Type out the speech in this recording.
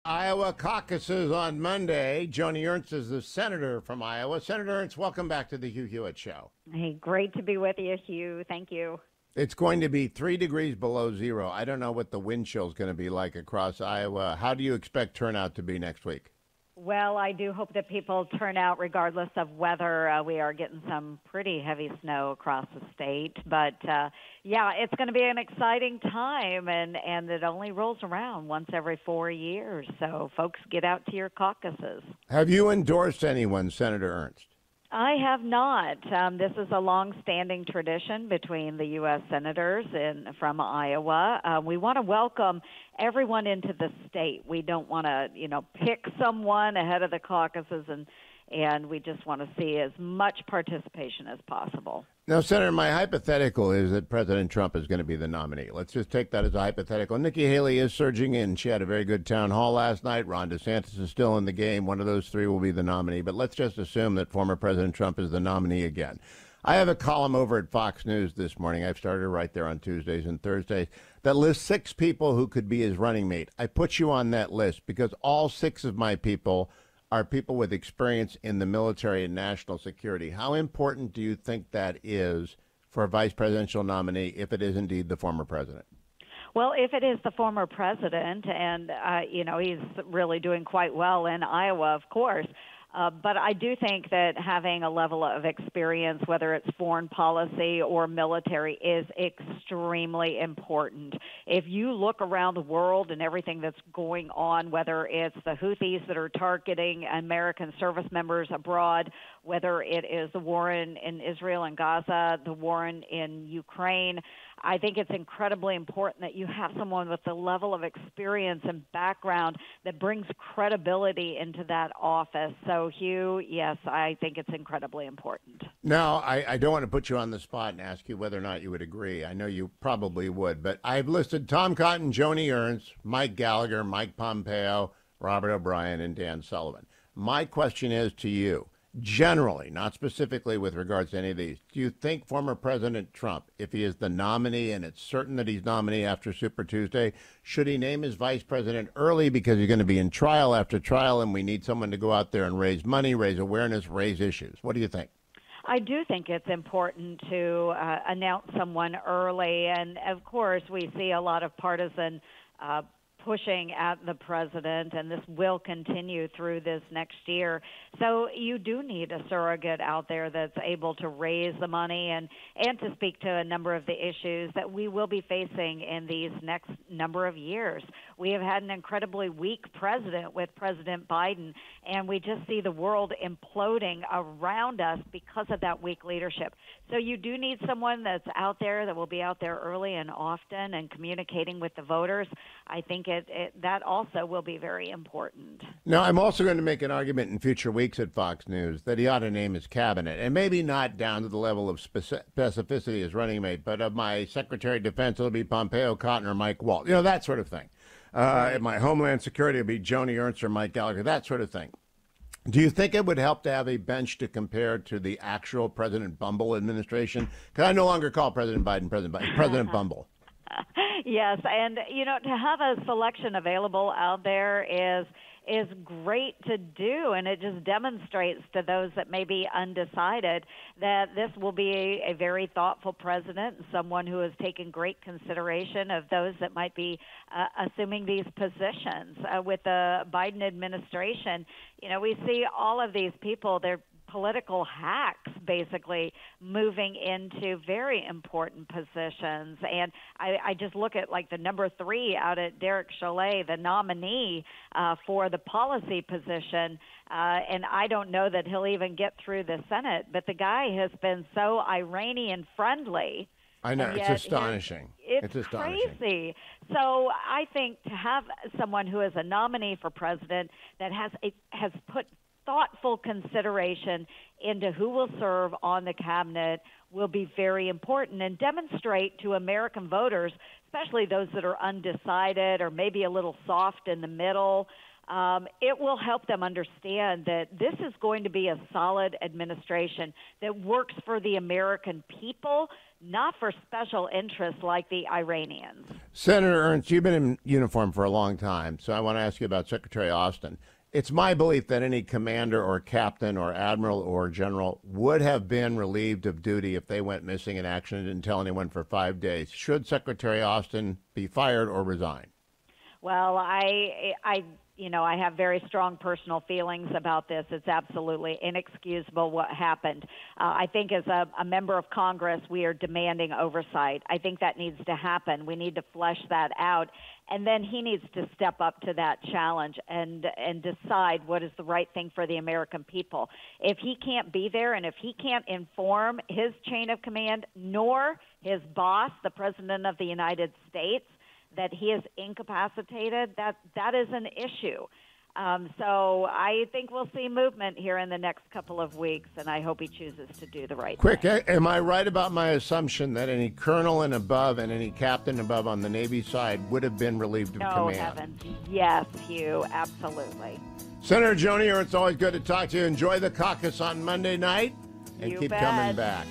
Iowa Caucuses on Monday. Joni Ernst is the senator from Iowa. Senator Ernst, welcome back to the Hugh Hewitt Show. Hey, great to be with you, Hugh. Thank you. It's going to be 3 degrees below zero. I don't know what the wind chill is going to be like across Iowa. How do you expect turnout to be next week? Well, I do hope that people turn out regardless of weather. We are getting some pretty heavy snow across the state. But, yeah, it's going to be an exciting time, and it only rolls around once every 4 years. So, folks, get out to your caucuses. Have you endorsed anyone, Senator Ernst? I have not. This is a long-standing tradition between the U.S. senators from Iowa. We want to welcome everyone into the state. We don't want to, pick someone ahead of the caucuses, and we just want to see as much participation as possible. Now, Senator, my hypothetical is that President Trump is going to be the nominee. Let's just take that as a hypothetical. Nikki Haley is surging in. She had a very good town hall last night. Ron DeSantis is still in the game. One of those three will be the nominee. But let's just assume that former President Trump is the nominee again. I have a column over at Fox News this morning. I've started right there on Tuesdays and Thursdays that lists 6 people who could be his running mate. I put you on that list because all 6 of my people are people with experience in the military and national security. How important do you think that is for a vice presidential nominee if it is indeed the former president? Well, if it is the former president, and, he's really doing quite well in Iowa, of course, but I do think that having a level of experience, whether it's foreign policy or military, is extremely important. If you look around the world and everything that's going on, whether it's the Houthis that are targeting American service members abroad, whether it is the war in Israel and Gaza, the war in Ukraine, I think it's incredibly important that you have someone with the level of experience and background that brings credibility into that office. So, Hugh, yes, I think it's incredibly important. Now, I don't want to put you on the spot and ask you whether or not you would agree. I know you probably would, but I've listed Tom Cotton, Joni Ernst, Mike Gallagher, Mike Pompeo, Robert O'Brien, and Dan Sullivan. My question is to you. Generally, not specifically with regards to any of these, do you think former President Trump, if he is the nominee and it's certain that he's nominee after Super Tuesday, should he name his vice president early because he's going to be in trial after trial and we need someone to go out there and raise money, raise awareness, raise issues? What do you think? I do think it's important to announce someone early. And, of course, we see a lot of partisan pushing at the president, and this will continue through this next year. So you do need a surrogate out there that's able to raise the money and to speak to a number of the issues that we will be facing in these next number of years. We have had an incredibly weak president with President Biden, and we just see the world imploding around us because of that weak leadership. So you do need someone that's out there, that will be out there early and often and communicating with the voters. I think that also will be very important. Now, I'm also going to make an argument in future weeks at Fox News that he ought to name his cabinet, and maybe not down to the level of specificity as running mate, but of my Secretary of Defense, it'll be Pompeo, Cotton, or Mike Waltz, that sort of thing. At my Homeland Security, it'll be Joni Ernst or Mike Gallagher, that sort of thing. Do you think it would help to have a bench to compare to the actual President Bumble administration? Because I no longer call President Biden President Bumble. Yes, and, to have a selection available out there is great to do, and it just demonstrates to those that may be undecided that this will be a very thoughtful president, someone who has taken great consideration of those that might be assuming these positions. With the Biden administration, we see all of these people, they're political hacks basically moving into very important positions. And I just look at like the number 3 out at Derek Chollet, the nominee for the policy position. And I don't know that he'll even get through the Senate, but the guy has been so Iranian friendly. I know, it's astonishing. It's crazy. So I think to have someone who is a nominee for president that has put thoughtful consideration into who will serve on the cabinet will be very important and demonstrate to American voters, especially those that are undecided or maybe a little soft in the middle, it will help them understand that this is going to be a solid administration that works for the American people, not for special interests like the Iranians. Senator Ernst, you've been in uniform for a long time, so I want to ask you about Secretary Austin. It's my belief that any commander or captain or admiral or general would have been relieved of duty if they went missing in action and didn't tell anyone for 5 days. Should Secretary Austin be fired or resign? Well, I have very strong personal feelings about this. It's absolutely inexcusable what happened. I think as a member of Congress, we are demanding oversight. I think that needs to happen. We need to flesh that out. And then he needs to step up to that challenge and decide what is the right thing for the American people. If he can't be there and if he can't inform his chain of command, nor his boss, the President of the United States, that he is incapacitated, that is an issue. So I think we'll see movement here in the next couple of weeks, and I hope he chooses to do the right thing. Am I right about my assumption that any colonel and above and any captain above on the Navy side would have been relieved of command? No, heavens. Yes, Hugh, absolutely. Senator Joni Ernst, it's always good to talk to you. Enjoy the caucus on Monday night, and keep coming back.